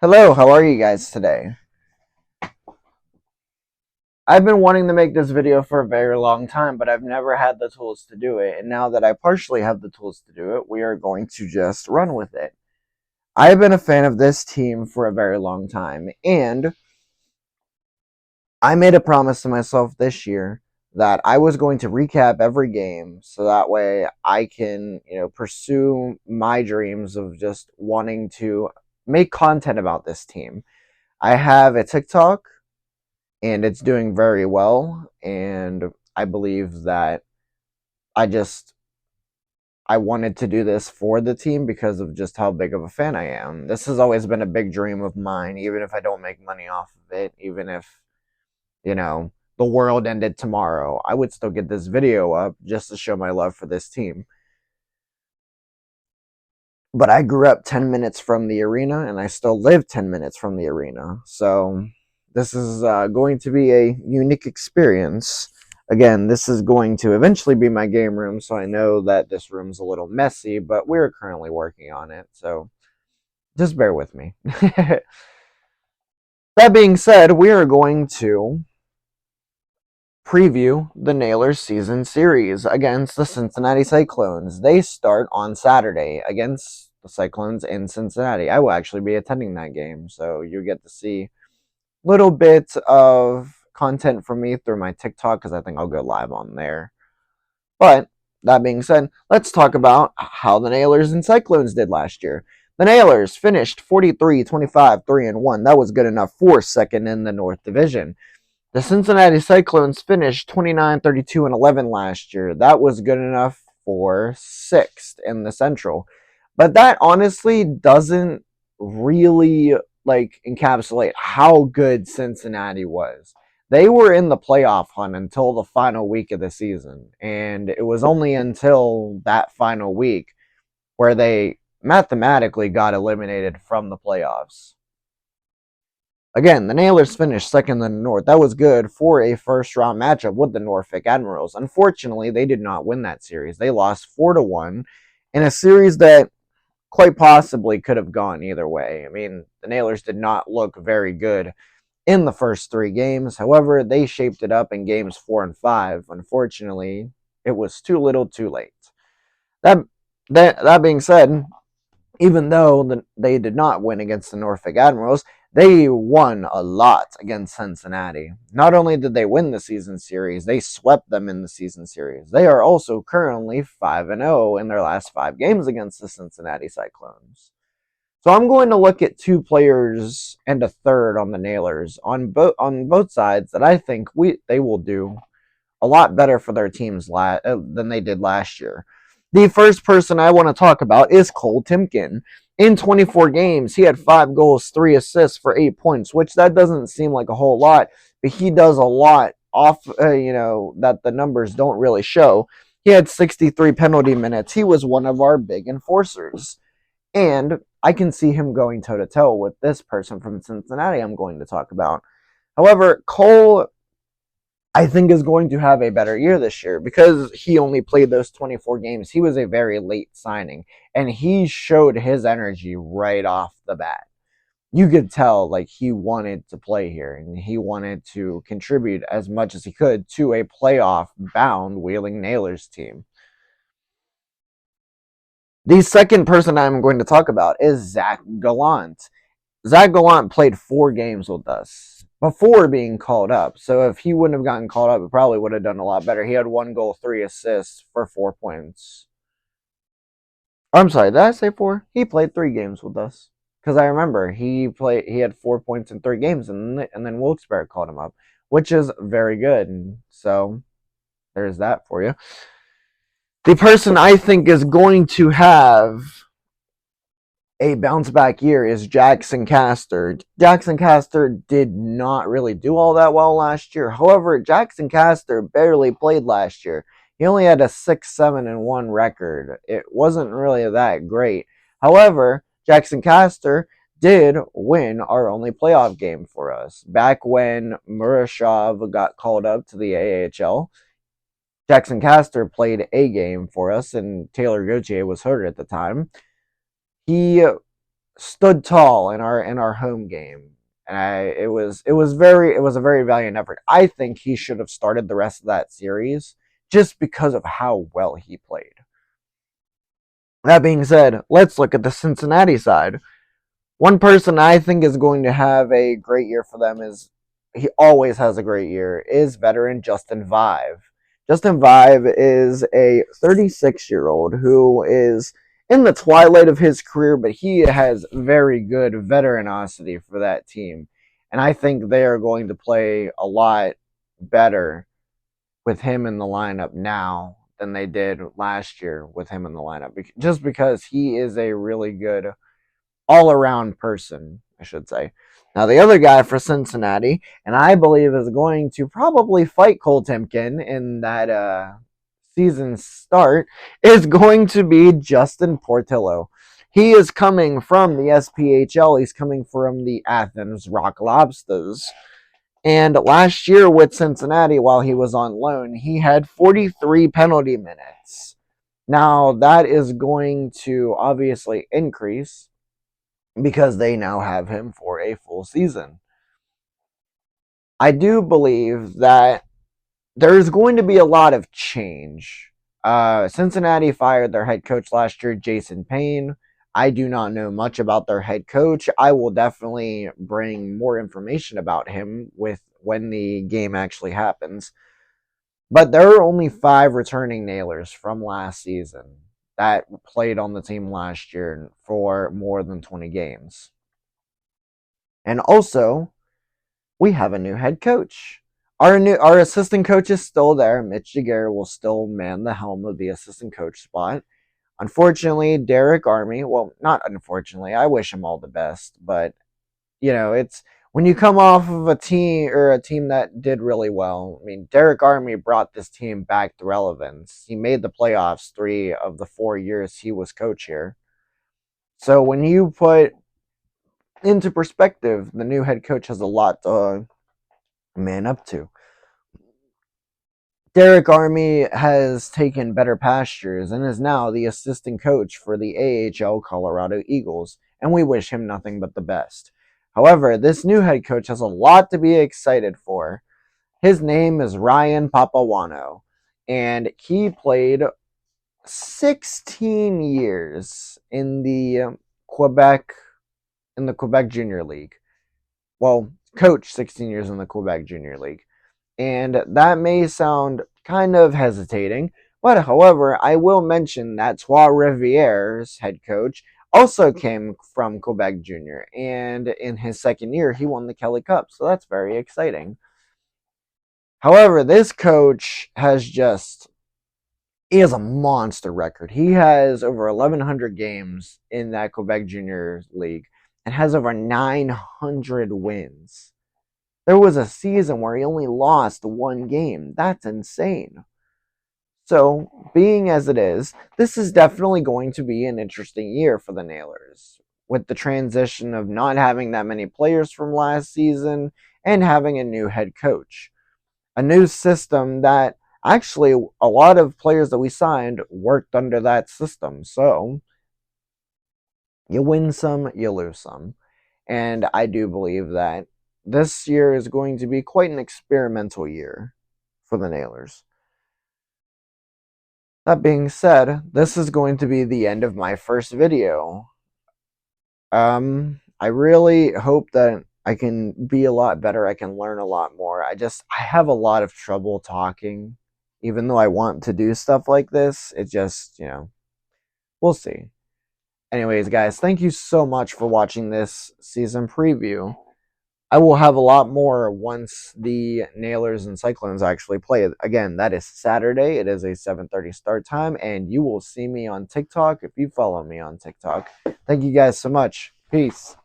Hello, how are you guys today? I've been wanting to make this video for a very long time, but I've never had the tools to do it. And now that I partially have the tools to do it, we are going to just run with it. I've been a fan of this team for a very long time, and I made a promise to myself this year that I was going to recap every game so that way I can, pursue my dreams of just wanting to make content about this team. I have a TikTok and it's doing very well. And I believe that I just I wanted to do this for the team because of just how big of a fan I am. This has always been a big dream of mine, even if I don't make money off of it, even if, the world ended tomorrow. I would still get this video up just to show my love for this team. But I grew up 10 minutes from the arena and I still live 10 minutes from the arena. So this is going to be a unique experience. Again, this is going to eventually be my game room, so I know that this room's a little messy, but we're currently working on it, so just bear with me. That being said, we are going to preview the Nailers season series against the Cincinnati Cyclones. They start on Saturday against the Cyclones in Cincinnati. I will actually be attending that game, so you get to see little bit of content from me through my TikTok because I think I'll go live on there. But that being said, let's talk about how the Nailers and Cyclones did last year. The Nailers finished 43-25, 3-1. That was good enough for second in the North Division. The Cincinnati Cyclones finished 29-32-11 last year. That was good enough for sixth in the Central. But that honestly doesn't really encapsulate how good Cincinnati was. They were in the playoff hunt until the final week of the season, and it was only until that final week where they mathematically got eliminated from the playoffs. Again, the Nailers finished second in the North. That was good for a first round matchup with the Norfolk Admirals. Unfortunately, they did not win that series. They lost 4-1 in a series that quite possibly could have gone either way. I mean, the Nailers did not look very good in the first three games. However, they shaped it up in games 4 and 5. Unfortunately, it was too little, too late. That that being said, even though they did not win against the Norfolk Admirals, they won a lot against Cincinnati. Not only did they win the season series, they swept them in the season series. They are also currently 5-0 in their last 5 games against the Cincinnati Cyclones. So I'm going to look at 2 players and a third on the Nailers on both sides that I think they will do a lot better for their teams than they did last year. The first person I want to talk about is Cole Timken. In 24 games, he had 5 goals, 3 assists for 8 points, which that doesn't seem like a whole lot, but he does a lot off, that the numbers don't really show. He had 63 penalty minutes. He was one of our big enforcers. And I can see him going toe to toe with this person from Cincinnati I'm going to talk about. However, Cole, I think, is going to have a better year this year because he only played those 24 games. He was a very late signing, and he showed his energy right off the bat. You could tell he wanted to play here and he wanted to contribute as much as he could to a playoff bound Wheeling Nailers team. The second person I'm going to talk about is Zach Gallant. Zach Gallant played 4 games with us before being called up. So if he wouldn't have gotten called up, he probably would have done a lot better. He had 1 goal, 3 assists for 4 points. I'm sorry, did I say 4? He played 3 games with us. Because I remember he had 4 points in 3 games, and then Wilkes-Barre called him up, which is very good. So there's that for you. The person I think is going to have a bounce back year is Jackson Castor. Jackson Castor did not really do all that well last year. However, Jackson Castor barely played last year. He only had a 6-7-1 record. It wasn't really that great. However, Jackson Castor did win our only playoff game for us. Back when Murashov got called up to the AHL, Jackson Castor played a game for us, and Taylor Gauthier was hurt at the time. He stood tall in our home game. And it was a very valiant effort. I think he should have started the rest of that series just because of how well he played. That being said, let's look at the Cincinnati side. One person I think is going to have a great year for them is he always has a great year is veteran Justin Vive. Justin Vive is a 36-year-old who is in the twilight of his career, but he has very good veteranosity for that team. And I think they are going to play a lot better with him in the lineup now than they did last year with him in the lineup. Just because he is a really good all around person, I should say. Now, the other guy for Cincinnati, and I believe is going to probably fight Cole Timken in that season start, is going to be Justin Portillo. He is coming from the SPHL. He's coming from the Athens Rock Lobsters. And last year with Cincinnati, while he was on loan, he had 43 penalty minutes. Now, that is going to obviously increase because they now have him for a full season. I do believe that there's going to be a lot of change. Cincinnati fired their head coach last year, Jason Payne. I do not know much about their head coach. I will definitely bring more information about him with when the game actually happens. But there are only 5 returning Nailers from last season that played on the team last year for more than 20 games. And also, we have a new head coach. Our assistant coach is still there. Mitch Jaguar will still man the helm of the assistant coach spot. Unfortunately, Derek Army, well, not unfortunately, I wish him all the best, but it's when you come off of a team that did really well. I mean, Derek Army brought this team back to relevance. He made the playoffs 3 of the 4 years he was coach here. So when you put into perspective, the new head coach has a lot to man up to. Derek Army has taken better pastures and is now the assistant coach for the AHL Colorado Eagles, and we wish him nothing but the best. However, this new head coach has a lot to be excited for. His name is Ryan Papawano, and he played 16 years in the Quebec Junior League. Well, coached 16 years in the Quebec Junior League. And that may sound kind of hesitating, but however, I will mention that Trois Rivieres head coach also came from Quebec Junior, and in his second year, he won the Kelly Cup, so that's very exciting. However, this coach he has a monster record. He has over 1,100 games in that Quebec Junior League and has over 900 wins. There was a season where he only lost 1 game. That's insane. So, being as it is, this is definitely going to be an interesting year for the Nailers, with the transition of not having that many players from last season and having a new head coach. A new system that actually a lot of players that we signed worked under that system. So, you win some, you lose some. And I do believe that this year is going to be quite an experimental year for the Nailers. That being said, this is going to be the end of my first video. I really hope that I can be a lot better. I can learn a lot more. I have a lot of trouble talking, even though I want to do stuff like this. It just, we'll see. Anyways, guys, thank you so much for watching this season preview. I will have a lot more once the Nailers and Cyclones actually play. Again, that is Saturday. It is a 7:30 start time, and you will see me on TikTok if you follow me on TikTok. Thank you guys so much. Peace.